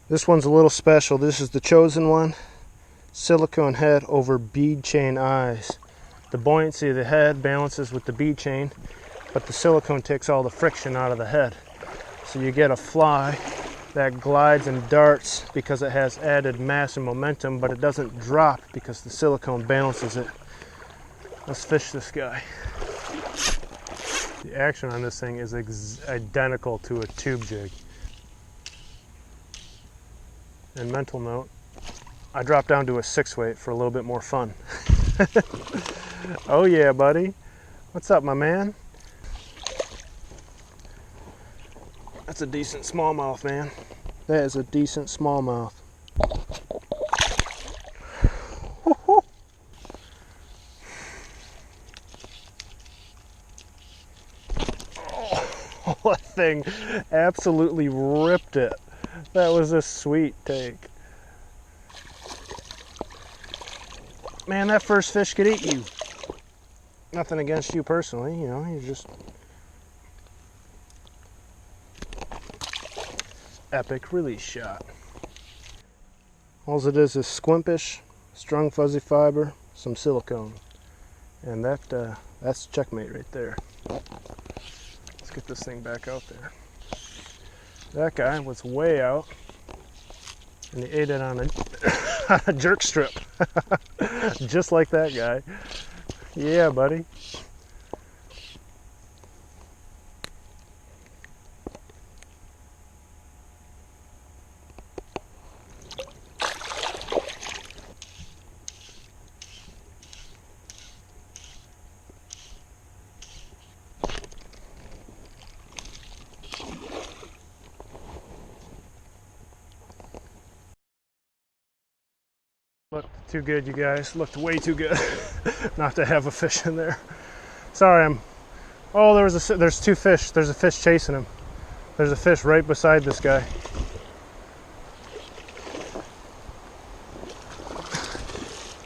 This one's a little special. This is the chosen one. Silicone head over bead chain eyes. The buoyancy of the head balances with the bead chain, but the silicone takes all the friction out of the head. So you get a fly that glides and darts because it has added mass and momentum, but it doesn't drop because the silicone balances it. Let's fish this guy. The action on this thing is identical to a tube jig. And mental note, I dropped down to a 6-weight for a little bit more fun. Oh yeah, buddy. What's up, my man? That's a decent smallmouth, man. That is a decent smallmouth. Oh, that thing absolutely ripped it. That was a sweet take. Man, that first fish could eat you. Nothing against you personally, you know, you're just epic release shot. All it is squimpish, strung fuzzy fiber, some silicone. And that's checkmate right there. Let's get this thing back out there. That guy was way out, and he ate it on a jerk strip. Just like that guy. Yeah, buddy. Looked too good, you guys. Looked way too good not to have a fish in there. Sorry, oh, there's two fish. There's a fish chasing him. There's a fish right beside this guy.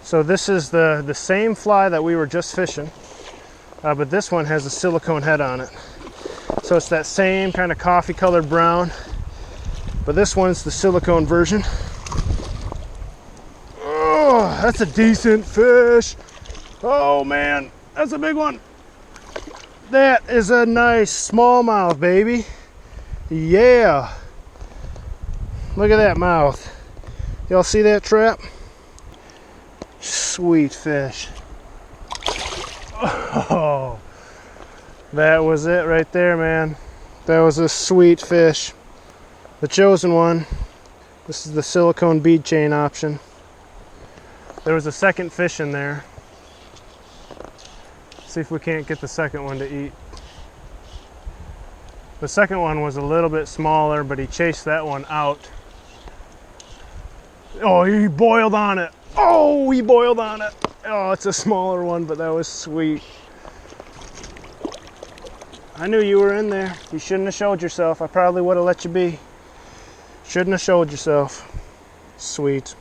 So this is the same fly that we were just fishing, but this one has a silicone head on it. So it's that same kind of coffee colored brown, but this one's the silicone version. That's a decent fish. Oh man, that's a big one. That is a nice smallmouth, baby. Yeah. Look at that mouth. Y'all see that trap? Sweet fish. Oh, that was it right there, man. That was a sweet fish. The chosen one. This is the silicone bead chain option. There was a second fish in there. See if we can't get the second one to eat. The second one was a little bit smaller, but he chased that one out. Oh, he boiled on it. Oh, he boiled on it. Oh, it's a smaller one, but that was sweet. I knew you were in there. You shouldn't have showed yourself. I probably would have let you be. Shouldn't have showed yourself. Sweet.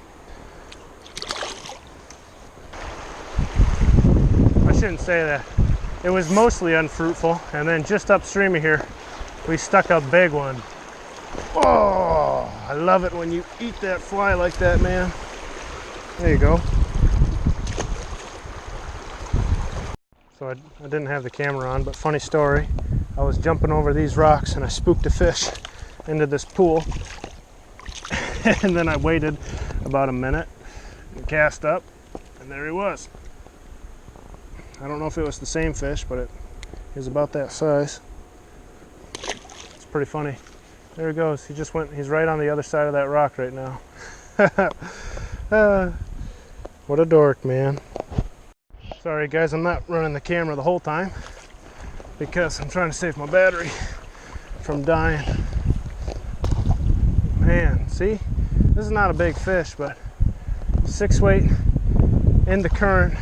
I shouldn't say that. It was mostly unfruitful, and then just upstream of here we stuck a big one. Oh, I love it when you eat that fly like that, man. There you go. So I didn't have the camera on, but funny story, I was jumping over these rocks and I spooked a fish into this pool. And then I waited about a minute and cast up, and there he was. I don't know if it was the same fish, but it is about that size. It's pretty funny. There he goes. He just went, he's right on the other side of that rock right now. What a dork, man. Sorry guys, I'm not running the camera the whole time because I'm trying to save my battery from dying. Man, see? This is not a big fish, but 6-weight in the current,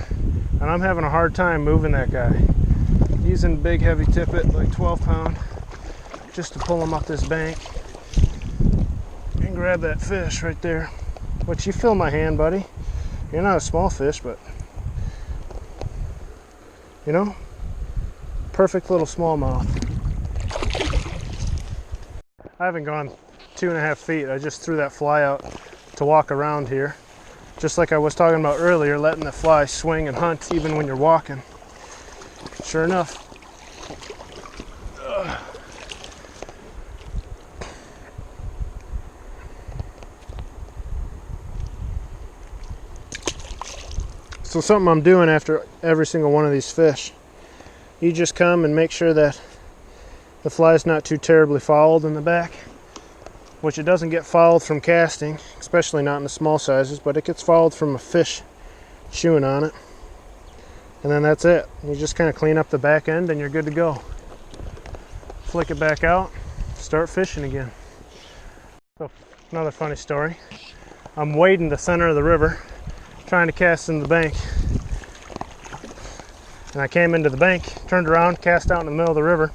and I'm having a hard time moving that guy. Using big heavy tippet, like 12-pound, just to pull him up this bank and grab that fish right there. Which, you feel my hand, buddy. You're not a small fish, but you know, perfect little smallmouth. I haven't gone 2.5 feet. I just threw that fly out to walk around here. Just like I was talking about earlier, letting the fly swing and hunt even when you're walking. Sure enough. So something I'm doing after every single one of these fish, you just come and make sure that the fly's not too terribly fouled in the back, which it doesn't get fouled from casting, especially not in the small sizes, but it gets fouled from a fish chewing on it. And then that's it. You just kind of clean up the back end and you're good to go. Flick it back out, start fishing again. So another funny story. I'm wading the center of the river, trying to cast in the bank. And I came into the bank, turned around, cast out in the middle of the river.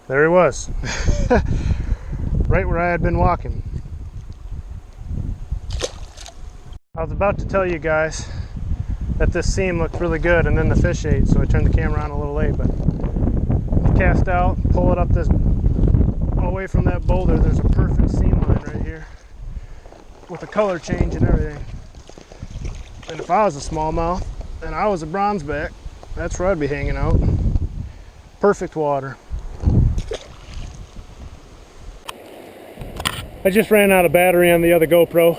There he was. Right where I had been walking. I was about to tell you guys that this seam looked really good and then the fish ate, so I turned the camera on a little late, but cast out, pull it up this away from that boulder. There's a perfect seam line right here with a color change and everything. And if I was a smallmouth and I was a bronzeback, that's where I'd be hanging out. Perfect water. I just ran out of battery on the other GoPro,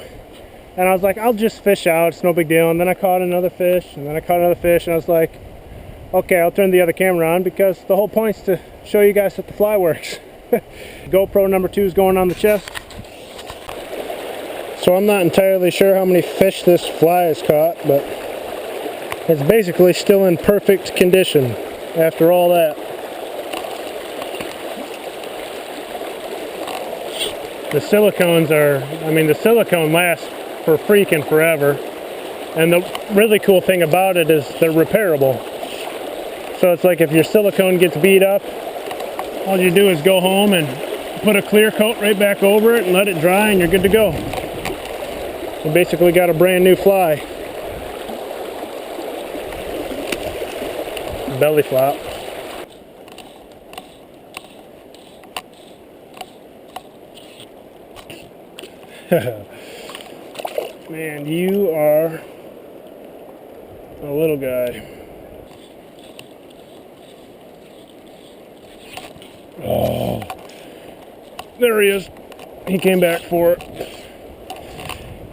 and I was like, I'll just fish out, it's no big deal. And then I caught another fish, and then I caught another fish, and I was like, okay, I'll turn the other camera on because the whole point's to show you guys that the fly works. GoPro number 2 is going on the chest. So I'm not entirely sure how many fish this fly has caught, but it's basically still in perfect condition after all that. The silicones the silicone lasts for freaking forever. And the really cool thing about it is they're repairable. So it's like if your silicone gets beat up, all you do is go home and put a clear coat right back over it and let it dry and you're good to go. You basically got a brand new fly. Belly flop. Man, you are a little guy. Oh, there he is. He came back for it.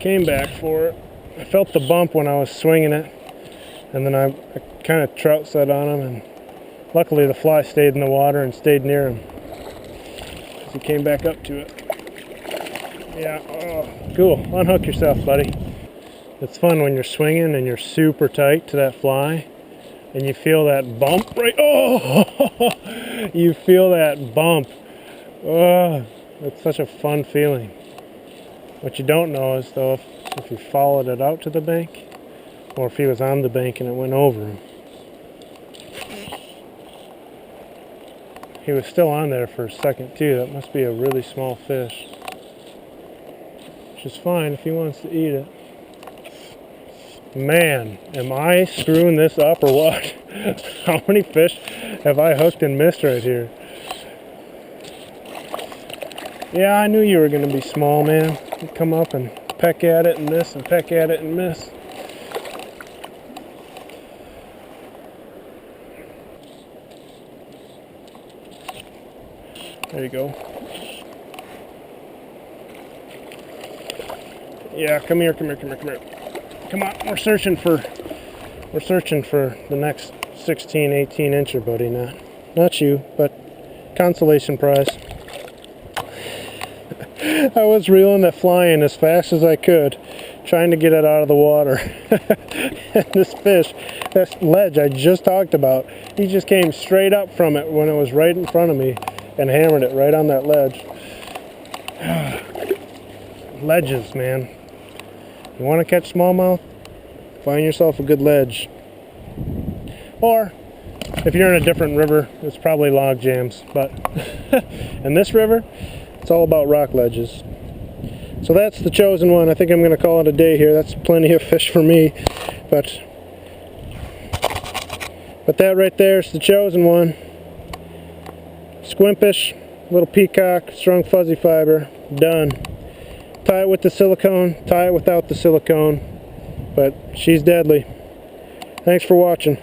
I felt the bump when I was swinging it, and then I kind of trout set on him, and luckily the fly stayed in the water and stayed near him. He came back up to it. Yeah, oh, cool. Unhook yourself, buddy. It's fun when you're swinging and you're super tight to that fly and you feel that bump right. Oh, you feel that bump. Oh, it's such a fun feeling. What you don't know is, though, if you followed it out to the bank or if he was on the bank and it went over him. He was still on there for a second, too. That must be a really small fish. Which is fine if he wants to eat it. Man, am I screwing this up or what? How many fish have I hooked and missed right here? Yeah, I knew you were going to be small, man. You'd come up and peck at it and miss and peck at it and miss. There you go. Yeah, come here. Come on, we're searching for the next 16, 18 incher, buddy. Not you, but consolation prize. I was reeling that fly in as fast as I could, trying to get it out of the water. And this fish, that ledge I just talked about, he just came straight up from it when it was right in front of me and hammered it right on that ledge. Ledges, man. You want to catch smallmouth? Find yourself a good ledge. Or, if you're in a different river, it's probably log jams. But in this river, it's all about rock ledges. So that's the chosen one. I think I'm going to call it a day here. That's plenty of fish for me. But that right there is the chosen one. Squimpish, little peacock, strung fuzzy fiber, done. Tie it with the silicone, tie it without the silicone, but she's deadly. Thanks for watching.